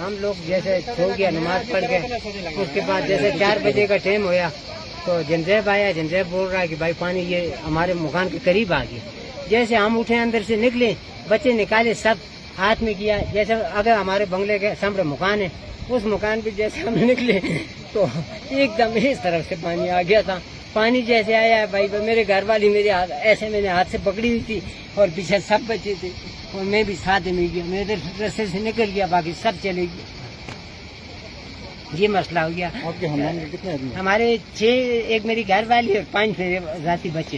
ہم لوگ جیسے سو گیا نماز پڑھ کے، اس کے بعد جیسے 4 بجے کا ٹائم ہوا تو جنزیب آیا، جنزیب بول رہا ہے کہ بھائی پانی یہ ہمارے مکان کے قریب آ گیا۔ جیسے ہم اٹھے اندر سے نکلے، بچے نکالے، سب ہاتھ میں کیا، جیسے اگر ہمارے بنگلے کے سامنے مکان ہے، اس مکان پہ جیسے ہم نکلے تو ایک دم اس طرف سے پانی آ گیا تھا۔ پانی جیسے آیا بھائی میرے گھر والی میرے ایسے میں نے ہاتھ سے پکڑی ہوئی تھی اور پیچھے سب بچے تھے اور میں بھی ساتھ میں گیا، میں ادھر رستے سے نکل گیا، باقی سب چلے گئے۔ یہ مسئلہ ہو گیا۔ آپ کے خاندان میں کتنے آدمی؟ ہمارے 6، ایک میری گھر والی اور 5 میرے ذاتی بچے۔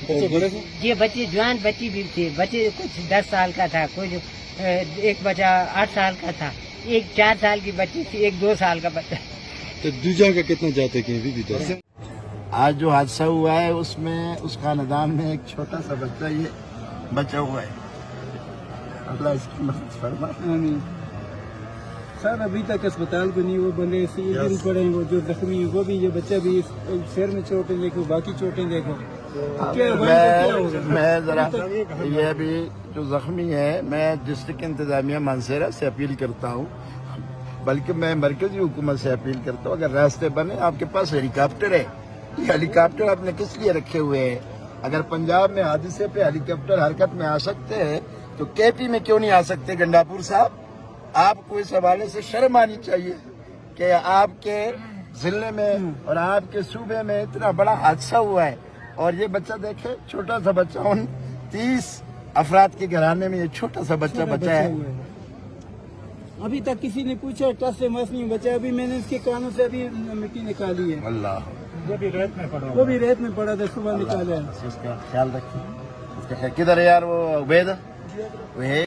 بچے بڑے تھے؟ یہ بچے جوان بچی بھی تھے، بچے کچھ 10 سال کا تھا، کچھ ایک بچہ 8 سال کا تھا، ایک 4 سال کی بچی تھی، ایک 2 سال کا بچہ۔ تو دوجا کا کتنا جاتے کہ بھی بتا؟ آج جو حادثہ ہوا ہے اس میں اس خاندان میں ایک چھوٹا سا بچہ یہ بچا ہوا ہے، اللہ اس کی مدد فرمائے۔ سر ابھی تک اسپتال کو نہیں، وہ بندے دن پڑے ہیں، وہ جو زخمی ہیں وہ بھی، یہ بچہ بھی سر میں چوٹیں دیکھو، باقی چوٹیں دیکھو۔ میں ذرا یہ بھی جو زخمی ہے، میں ڈسٹرکٹ انتظامیہ مانسہرہ سے اپیل کرتا ہوں، بلکہ میں مرکزی حکومت سے اپیل کرتا ہوں، اگر راستے بنے، آپ کے پاس ہیلی کاپٹر ہے، یہ ہیلی کاپٹر آپ نے کس لیے رکھے ہوئے ہیں؟ اگر پنجاب میں حادثے پہ ہیلی کاپٹر حرکت میں آ سکتے ہیں تو کے پی میں کیوں نہیں آ سکتے؟ گنڈاپور صاحب، آپ کو اس حوالے سے شرم آنی چاہیے کہ آپ کے ضلع میں اور آپ کے صوبے میں اتنا بڑا حادثہ ہوا ہے اور یہ بچہ دیکھے، چھوٹا سا بچہ، ان 30 افراد کے گھرانے میں یہ چھوٹا سا بچہ بچا ہے۔ ابھی تک کسی نے پوچھا ٹس سے مس نہیں بچا، ابھی میں نے اس کے کانوں سے ابھی مٹی نکالی ہے، اللہ وہ بھی ریت میں پڑا تھا، صبح نکالا ہے۔ اس کا خیال رکھیے۔ کدھر ہے یار وہ عبید؟ وہ ہے